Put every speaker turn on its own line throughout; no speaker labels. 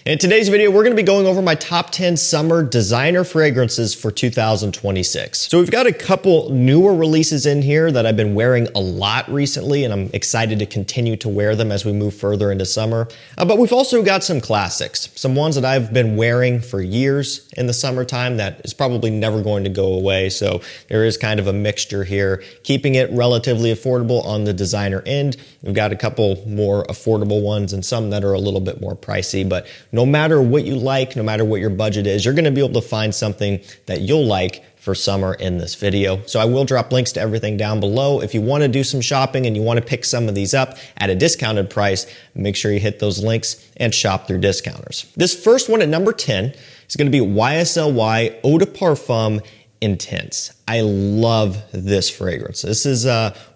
In today's video, we're going to be going over my top 10 summer designer fragrances for 2026. So we've got a couple newer releases in here that I've been wearing a lot recently, and I'm excited to continue to wear them as we move further into summer. But we've also got some classics, some ones that I've been wearing for years in the summertime that is probably never going to go away. So there is kind of a mixture here, keeping it relatively affordable on the designer end. We've got a couple more affordable ones and some that are a little bit more pricey, but no matter what you like, no matter what your budget is, you're going to be able to find something that you'll like for summer in this video. So I will drop links to everything down below. If you want to do some shopping and you want to pick some of these up at a discounted price, make sure you hit those links and shop through discounters. This first one at number 10 is going to be YSL Eau de Parfum Intense. I love this fragrance. This is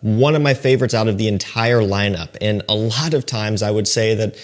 one of my favorites out of the entire lineup. And a lot of times I would say that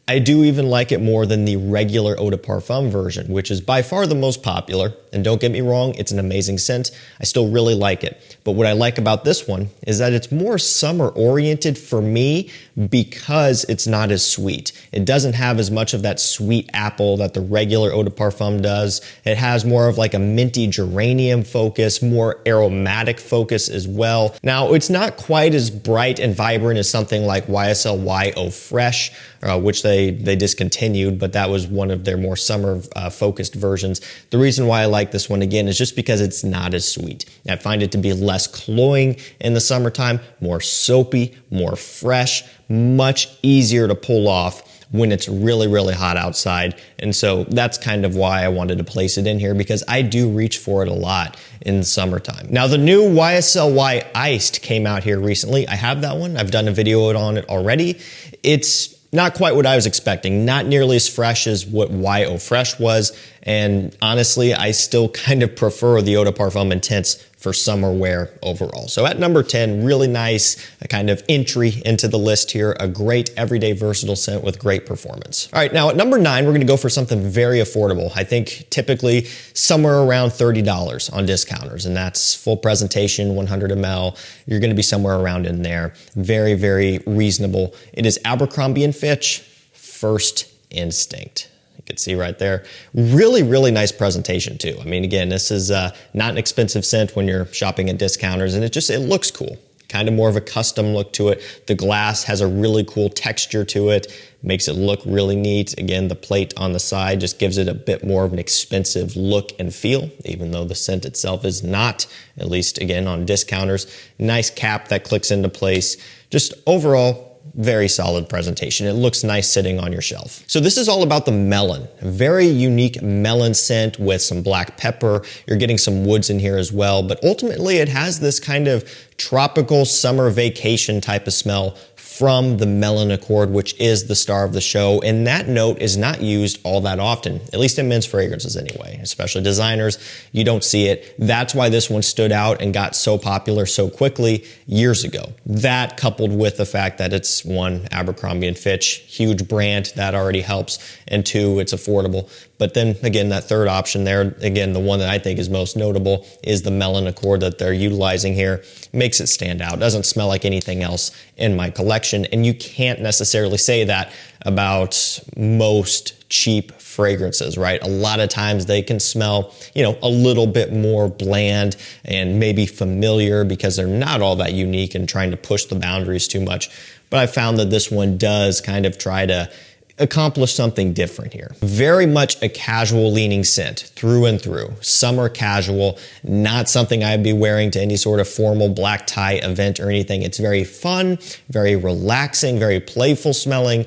I do even like it more than the regular Eau de Parfum version, which is by far the most popular. And don't get me wrong, it's an amazing scent. I still really like it. But what I like about this one is that it's more summer oriented for me because it's not as sweet. It doesn't have as much of that sweet apple that the regular Eau de Parfum does. It has more of like a minty geranium focus, more aromatic focus as well. Now, it's not quite as bright and vibrant as something like YSL Eau Fresh, which they discontinued, but that was one of their more summer focused versions. The reason why I like this one again is just because it's not as sweet. I find it to be less cloying in the summertime, more soapy, more fresh, much easier to pull off when it's really, really hot outside. And so that's kind of why I wanted to place it in here, because I do reach for it a lot in the summertime. Now, the new YSL Iced came out here recently. I have that one. I've done a video on it already. It's not quite what I was expecting, not nearly as fresh as what Eau Fresh was. And honestly, I still kind of prefer the Eau de Parfum Intense for summer wear overall. So at number 10, really nice kind of entry into the list here. A great everyday versatile scent with great performance. All right, now at number 9, we're gonna go for something very affordable. I think typically somewhere around $30 on discounters, and that's full presentation, 100 ml. You're gonna be somewhere around in there. Very, very reasonable. It is Abercrombie & Fitch First Instinct. You can see right there. Really, really nice presentation too. I mean, again, this is not an expensive scent when you're shopping at discounters, and it looks cool. Kind of more of a custom look to it. The glass has a really cool texture to it. Makes it look really neat. Again, the plate on the side just gives it a bit more of an expensive look and feel, even though the scent itself is not, at least again on discounters. Nice cap that clicks into place. Just overall, very solid presentation. It looks nice sitting on your shelf. So this is all about the melon. A very unique melon scent with some black pepper. You're getting some woods in here as well, but ultimately it has this kind of tropical summer vacation type of smell from the melon accord, which is the star of the show. And that note is not used all that often, at least in men's fragrances anyway, especially designers. You don't see it. That's why this one stood out and got so popular so quickly years ago. That coupled with the fact that it's one, Abercrombie & Fitch, huge brand, that already helps. And two, it's affordable. But then again, that third option there, again, the one that I think is most notable is the melon accord that they're utilizing here. Makes it stand out. Doesn't smell like anything else in my collection. And you can't necessarily say that about most cheap fragrances, right? A lot of times they can smell, a little bit more bland and maybe familiar because they're not all that unique and trying to push the boundaries too much. But I found that this one does kind of try to accomplish something different here. Very much a casual leaning scent through and through. Summer casual, not something I'd be wearing to any sort of formal black tie event or anything. It's very fun, very relaxing, very playful smelling.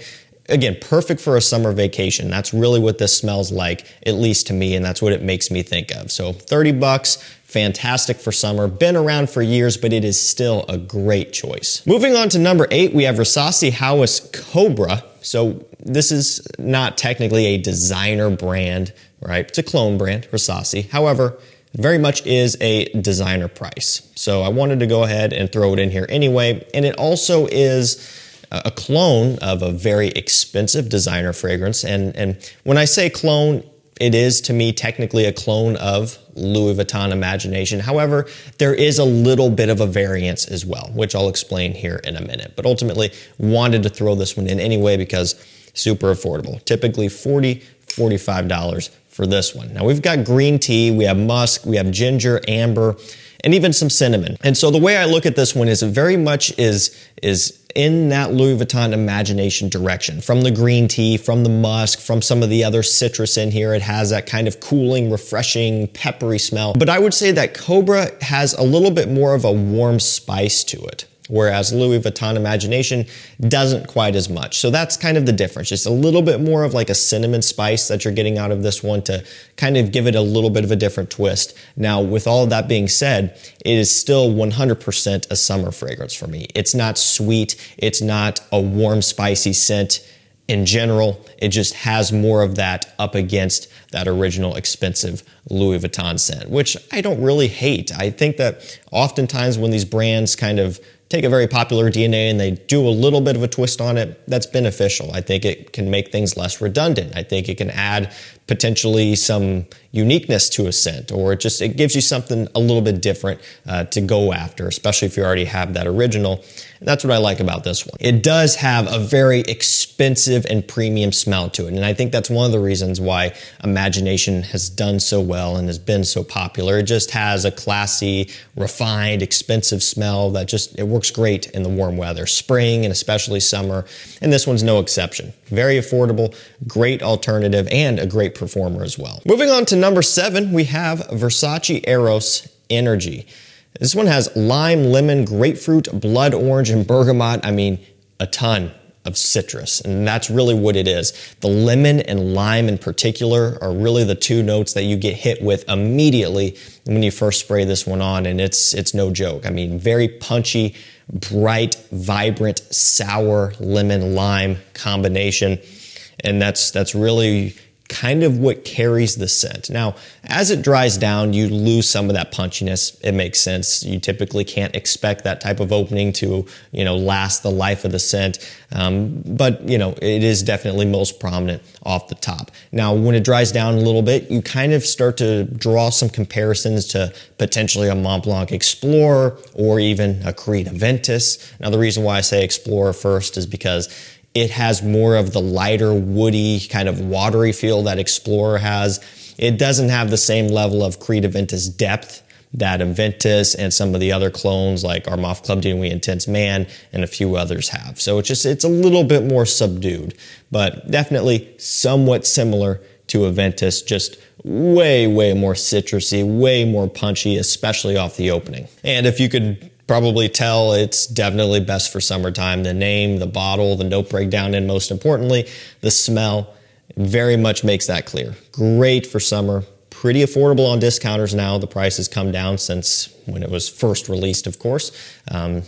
Again, perfect for a summer vacation. That's really what this smells like, at least to me, and that's what it makes me think of. So $30, fantastic for summer. Been around for years, but it is still a great choice. Moving on to number 8, we have Versace House Cobra. So this is not technically a designer brand, right? It's a clone brand, Versace. However, it very much is a designer price. So I wanted to go ahead and throw it in here anyway. And it also is a clone of a very expensive designer fragrance. And when I say clone, it is, to me, technically a clone of Louis Vuitton Imagination. However, there is a little bit of a variance as well, which I'll explain here in a minute. But ultimately, wanted to throw this one in anyway because super affordable. Typically $40, $45 for this one. Now we've got green tea, we have musk, we have ginger, amber, and even some cinnamon. And so the way I look at this one is it very much is in that Louis Vuitton imagination direction. From the green tea, from the musk, from some of the other citrus in here, it has that kind of cooling, refreshing, peppery smell. But I would say that Cobra has a little bit more of a warm spice to it, whereas Louis Vuitton Imagination doesn't quite as much. So that's kind of the difference. Just a little bit more of like a cinnamon spice that you're getting out of this one to kind of give it a little bit of a different twist. Now, with all of that being said, it is still 100% a summer fragrance for me. It's not sweet. It's not a warm, spicy scent. In general, it just has more of that up against that original expensive Louis Vuitton scent, which I don't really hate. I think that oftentimes when these brands kind of take a very popular DNA and they do a little bit of a twist on it, that's beneficial. I think it can make things less redundant. I think it can add potentially some uniqueness to a scent, or it gives you something a little bit different to go after, especially if you already have that original. And that's what I like about this one. It does have a very expensive and premium smell to it. And I think that's one of the reasons why Imagination has done so well and has been so popular. It just has a classy, refined, expensive smell that it works great in the warm weather, spring and especially summer. And this one's no exception. Very affordable, great alternative, and a great performer as well. Moving on to number 7, we have Versace Eros Energy. This one has lime, lemon, grapefruit, blood orange, and bergamot. I mean, a ton of citrus, and that's really what it is. The lemon and lime in particular are really the two notes that you get hit with immediately when you first spray this one on, and it's no joke. I mean, very punchy, bright, vibrant, sour lemon-lime combination, and that's really kind of what carries the scent. Now, as it dries down, you lose some of that punchiness. It makes sense. You typically can't expect that type of opening to, last the life of the scent. But it is definitely most prominent off the top. Now, when it dries down a little bit, you kind of start to draw some comparisons to potentially a Mont Blanc Explorer or even a Creed Aventus. Now, the reason why I say Explorer first is because it has more of the lighter, woody, kind of watery feel that Explorer has. It doesn't have the same level of Creed Aventus depth that Aventus and some of the other clones like Armaf Club de Nuit Intense Man and a few others have. So it's a little bit more subdued, but definitely somewhat similar to Aventus, just way, way more citrusy, way more punchy, especially off the opening. And if you could probably tell, it's definitely best for summertime. The name, the bottle, the note breakdown, and most importantly, the smell very much makes that clear. Great for summer, pretty affordable on discounters now. The price has come down since when it was first released, of course.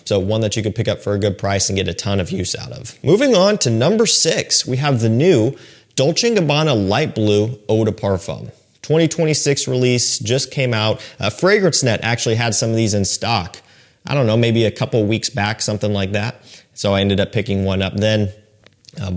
So one that you could pick up for a good price and get a ton of use out of. Moving on to number 6, we have the new Dolce & Gabbana Light Blue Eau de Parfum. 2026 release, just came out. FragranceNet actually had some of these in stock. I don't know, maybe a couple weeks back, something like that. So I ended up picking one up then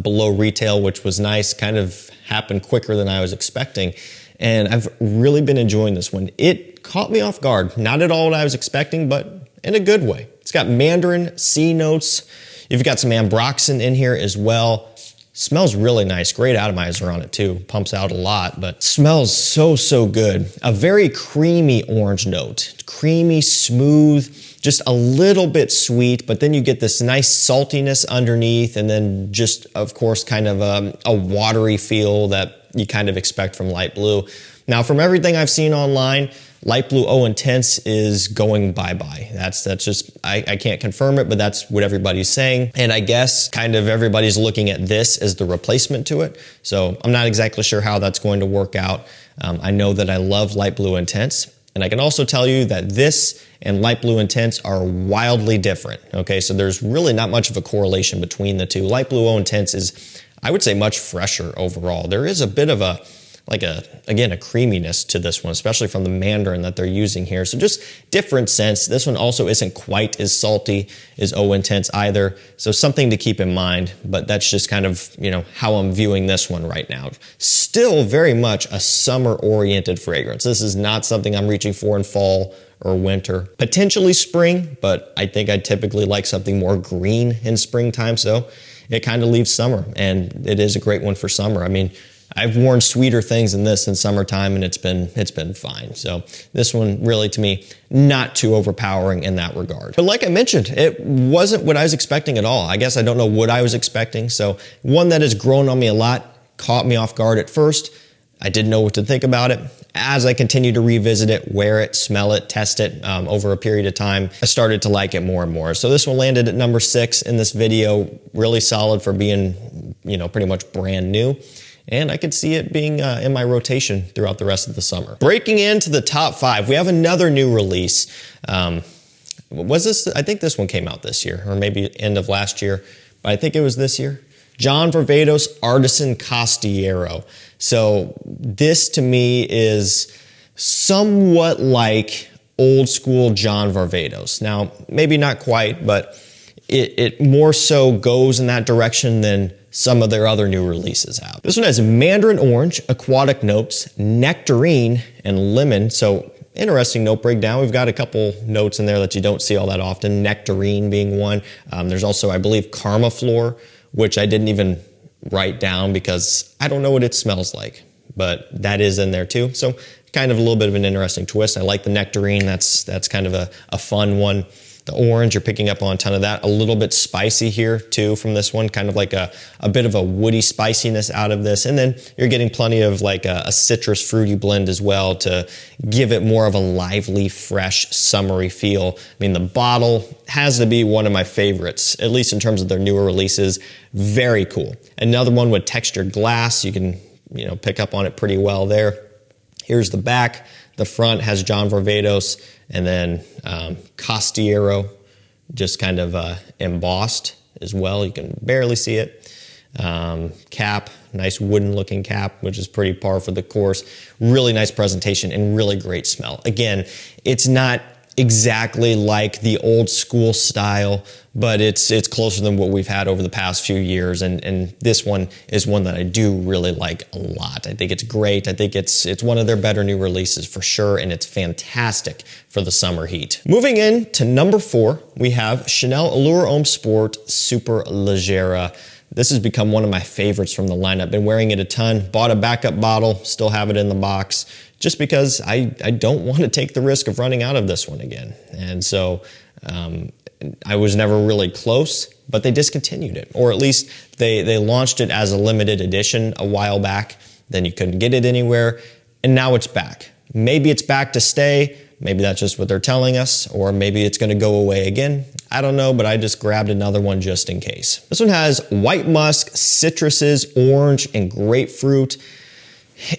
below retail, which was nice. Kind of happened quicker than I was expecting. And I've really been enjoying this one. It caught me off guard. Not at all what I was expecting, but in a good way. It's got mandarin, C notes. You've got some ambroxan in here as well. Smells really nice. Great atomizer on it too. Pumps out a lot, but smells so good. A very creamy orange note. Creamy, smooth, just a little bit sweet, but then you get this nice saltiness underneath, and then just, of course, kind of a watery feel that you kind of expect from light blue. Now, from everything I've seen online, Light Blue Eau Intense is going bye-bye. That's just, I can't confirm it, but that's what everybody's saying. And I guess kind of everybody's looking at this as the replacement to it. So I'm not exactly sure how that's going to work out. I know that I love Light Blue Intense. And I can also tell you that this and Light Blue Intense are wildly different. Okay, so there's really not much of a correlation between the two. Light Blue Eau Intense is, I would say, much fresher overall. There is a bit of a creaminess to this one, especially from the mandarin that they're using here. So just different scents. This one also isn't quite as salty as Eau Intense either. So something to keep in mind, but that's just kind of, how I'm viewing this one right now. Still very much a summer-oriented fragrance. This is not something I'm reaching for in fall or winter. Potentially spring, but I think I typically like something more green in springtime. So it kind of leaves summer, and it is a great one for summer. I mean, I've worn sweeter things than this in summertime, and it's been fine. So this one really, to me, not too overpowering in that regard. But like I mentioned, it wasn't what I was expecting at all. I guess I don't know what I was expecting. So one that has grown on me a lot, caught me off guard at first. I didn't know what to think about it. As I continued to revisit it, wear it, smell it, test it over a period of time, I started to like it more and more. So this one landed at number 6 in this video, really solid for being, pretty much brand new. And I could see it being in my rotation throughout the rest of the summer. Breaking into the top 5, we have another new release. Was this? I think this one came out this year, or maybe end of last year, but I think it was this year. John Varvatos Artisan Costillero. So this to me is somewhat like old school John Varvatos. Now, maybe not quite, but it more so goes in that direction than some of their other new releases have. This one has mandarin orange, aquatic notes, nectarine, and lemon. So interesting note breakdown. We've got a couple notes in there that you don't see all that often, nectarine being one. There's also, I believe, Karma Floor, which I didn't even write down because I don't know what it smells like, but that is in there too. So kind of a little bit of an interesting twist. I like the nectarine. That's kind of a fun one. The orange, you're picking up on a ton of that. A little bit spicy here too from this one, kind of like a bit of a woody spiciness out of this. And then you're getting plenty of like a citrus fruity blend as well to give it more of a lively, fresh, summery feel. I mean, the bottle has to be one of my favorites, at least in terms of their newer releases. Very cool. Another one with textured glass. You can, pick up on it pretty well there. Here's the back. The front has John Varvatos, and then Costillero, just kind of embossed as well. You can barely see it. Cap, nice wooden looking cap, which is pretty par for the course. Really nice presentation and really great smell. Again, it's not exactly like the old school style, but it's closer than what we've had over the past few years, and this one is one that I do really like a lot. I think it's great. I think it's one of their better new releases for sure, and it's fantastic for the summer heat. Moving in to number 4, we have Chanel Allure Homme Sport Superleggera. This has become one of my favorites from the lineup. Been wearing it a ton. Bought a backup bottle, still have it in the box, just because I don't want to take the risk of running out of this one again. And so I was never really close, but they discontinued it. Or at least they launched it as a limited edition a while back. Then you couldn't get it anywhere. And now it's back. Maybe it's back to stay. Maybe that's just what they're telling us. Or maybe it's going to go away again. I don't know, but I just grabbed another one just in case. This one has white musk, citruses, orange, and grapefruit.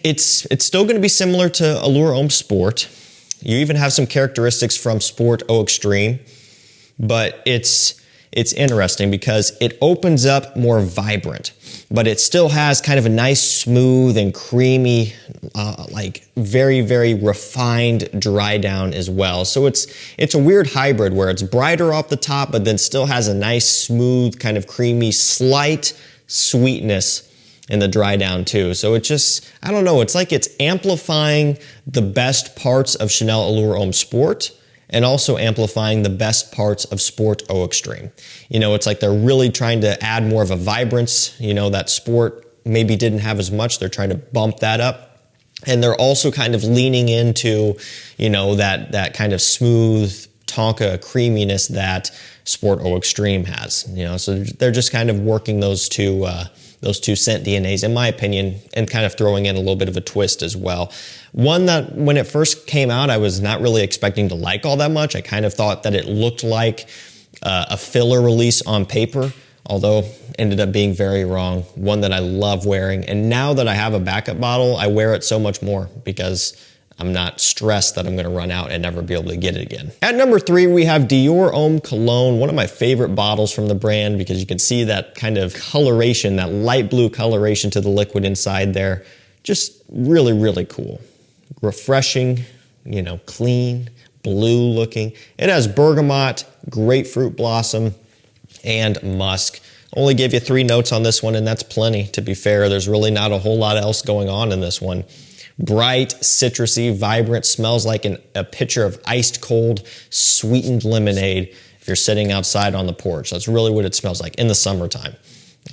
It's still going to be similar to Allure Homme Sport. You even have some characteristics from Sport Eau Extreme, but it's interesting because it opens up more vibrant, but it still has kind of a nice, smooth and creamy, like very, very refined dry down as well. So it's a weird hybrid where it's brighter off the top, but then still has a nice, smooth, kind of creamy, slight sweetness in the dry down too. So it just, I don't know, it's like it's amplifying the best parts of Chanel Allure Homme Sport and also amplifying the best parts of Sport Eau Extreme. It's like they're really trying to add more of a vibrance, that Sport maybe didn't have as much. They're trying to bump that up. And they're also kind of leaning into, that kind of smooth Tonka creaminess that Sport Eau Extreme has. So they're just kind of working those two scent DNAs, in my opinion, and kind of throwing in a little bit of a twist as well. One that when it first came out, I was not really expecting to like all that much. I kind of thought that it looked like a filler release on paper, although ended up being very wrong. One that I love wearing. And now that I have a backup bottle, I wear it so much more because I'm not stressed that I'm going to run out and never be able to get it again. At number 3, we have Dior Homme Cologne, one of my favorite bottles from the brand because you can see that kind of coloration, that light blue coloration to the liquid inside there. Just really, really cool. Refreshing, clean, blue looking. It has bergamot, grapefruit blossom, and musk. Only gave you 3 notes on this one, and that's plenty, to be fair. There's really not a whole lot else going on in this one. Bright, citrusy, vibrant, smells like a pitcher of iced cold, sweetened lemonade if you're sitting outside on the porch. That's really what it smells like in the summertime.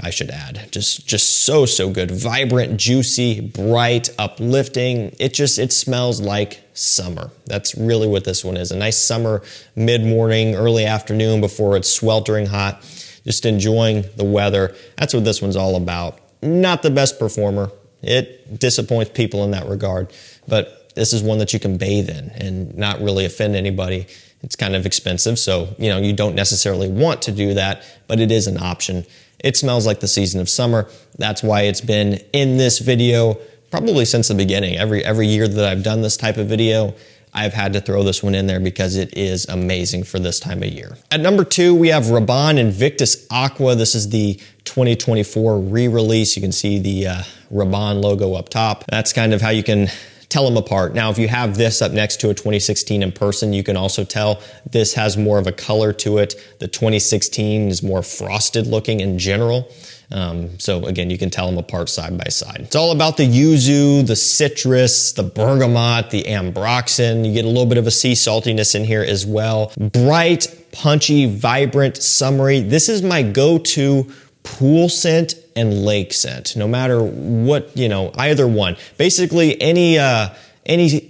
I should add. Just so good. Vibrant, juicy, bright, uplifting. It smells like summer. That's really what this one is. A nice summer mid-morning, early afternoon before it's sweltering hot. Just enjoying the weather. That's what this one's all about. Not the best performer. It disappoints people in that regard. But this is one that you can bathe in and not really offend anybody. It's kind of expensive, so you don't necessarily want to do that, but it is an option. It smells like the season of summer. That's why it's been in this video probably since the beginning. Every year that I've done this type of video, I've had to throw this one in there because it is amazing for this time of year. At number 2, we have Rabanne Invictus Aqua. This is the 2024 re-release. You can see the Rabanne logo up top. That's kind of how you can tell them apart. Now, if you have this up next to a 2016 in person, you can also tell this has more of a color to it. The 2016 is more frosted looking in general. So again, you can tell them apart side by side. It's all about the yuzu, the citrus, the bergamot, the ambroxan. You get a little bit of a sea saltiness in here as well. Bright, punchy, vibrant, summery. This is my go-to pool scent and lake scent, no matter what, either one. Basically, any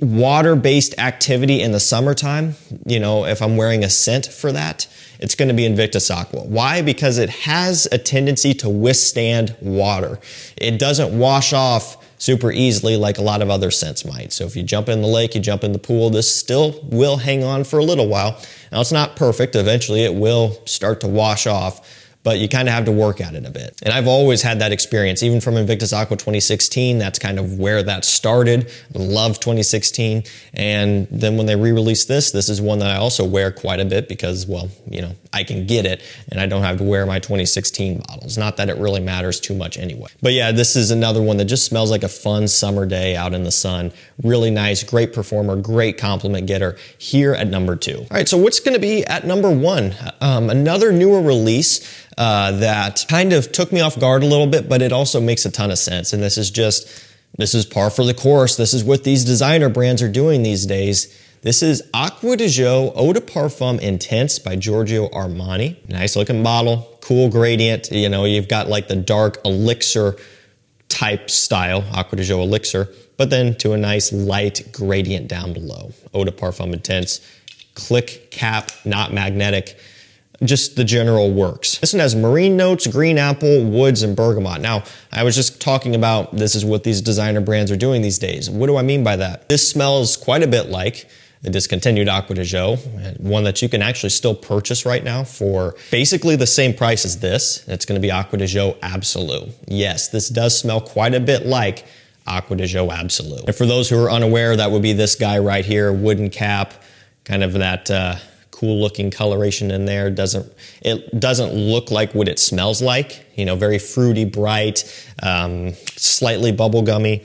water-based activity in the summertime, if I'm wearing a scent for that, it's going to be Invictus Aqua. Why? Because it has a tendency to withstand water. It doesn't wash off super easily like a lot of other scents might. So if you jump in the lake, you jump in the pool, this still will hang on for a little while. Now, it's not perfect. Eventually, it will start to wash off, but you kind of have to work at it a bit. And I've always had that experience, even from Invictus Aqua 2016. That's kind of where that started. Love 2016. And then when they re-released this is one that I also wear quite a bit because, well, I can get it and I don't have to wear my 2016 bottles. Not that it really matters too much anyway. But yeah, this is another one that just smells like a fun summer day out in the sun. Really nice, great performer, great compliment getter here at number 2. All right, so what's going to be at number 1? Another newer release that kind of took me off guard a little bit, but it also makes a ton of sense. And this is par for the course. This is what these designer brands are doing these days. This is Acqua di Gio Eau de Parfum Intense by Giorgio Armani. Nice looking bottle, cool gradient. You've got like the dark elixir type style, Acqua di Gio elixir, but then to a nice light gradient down below. Eau de Parfum Intense, click cap, not magnetic. Just the general works. This one has marine notes, green apple, woods, and bergamot. Now, I was just talking about this is what these designer brands are doing these days. What do I mean by that? This smells quite a bit like the discontinued Acqua di Gio, one that you can actually still purchase right now for basically the same price as this. It's going to be Acqua di Gio Absolute. Yes, this does smell quite a bit like Acqua di Gio Absolute. And for those who are unaware, that would be this guy right here, wooden cap, kind of that cool looking coloration in there. It doesn't look like what it smells like. Very fruity, bright, slightly bubblegummy.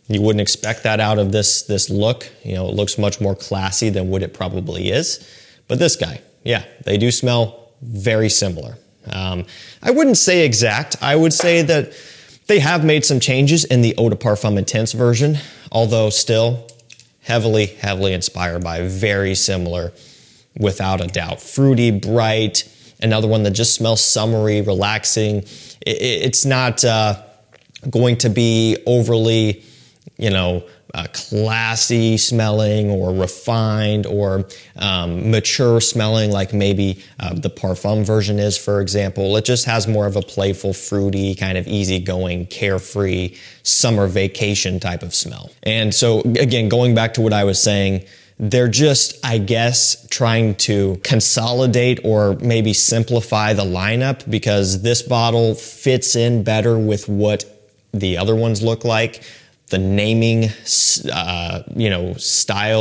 You wouldn't expect that out of this look. It looks much more classy than what it probably is. But this guy, yeah, they do smell very similar. I wouldn't say exact. I would say that they have made some changes in the Eau de Parfum Intense version, although still heavily inspired by, very similar, without a doubt. Fruity, bright, another one that just smells summery, relaxing. It's not going to be overly, classy smelling or refined or mature smelling like maybe the Parfum version is, for example. It just has more of a playful, fruity, kind of easygoing, carefree, summer vacation type of smell. And so, again, going back to what I was saying, they're just, I guess, trying to consolidate or maybe simplify the lineup because this bottle fits in better with what the other ones look like. The naming, style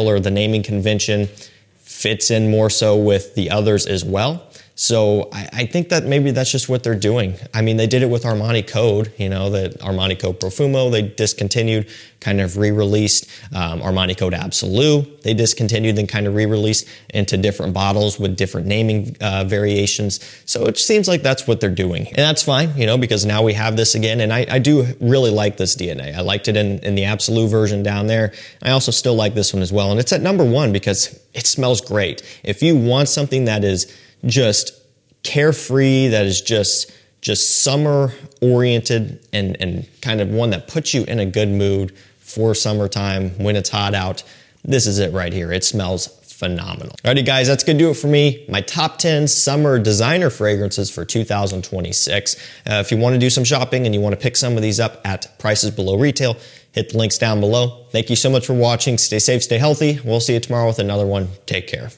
or the naming convention fits in more so with the others as well. So I think that maybe that's just what they're doing. I mean, they did it with Armani Code, that Armani Code Profumo, they discontinued, kind of re-released. Armani Code Absolute, they discontinued, then kind of re-released into different bottles with different naming variations. So it seems like that's what they're doing. And that's fine, because now we have this again. And I do really like this DNA. I liked it in the Absolute version down there. I also still like this one as well. And it's at number 1 because it smells great. If you want something that is just carefree, that is just just summer oriented and kind of one that puts you in a good mood for summertime when it's hot out. This is it right here. It smells phenomenal. Alrighty guys, that's gonna do it for me. My top 10 summer designer fragrances for 2026. If you wanna do some shopping and you wanna pick some of these up at prices below retail, hit the links down below. Thank you so much for watching. Stay safe, stay healthy. We'll see you tomorrow with another one. Take care.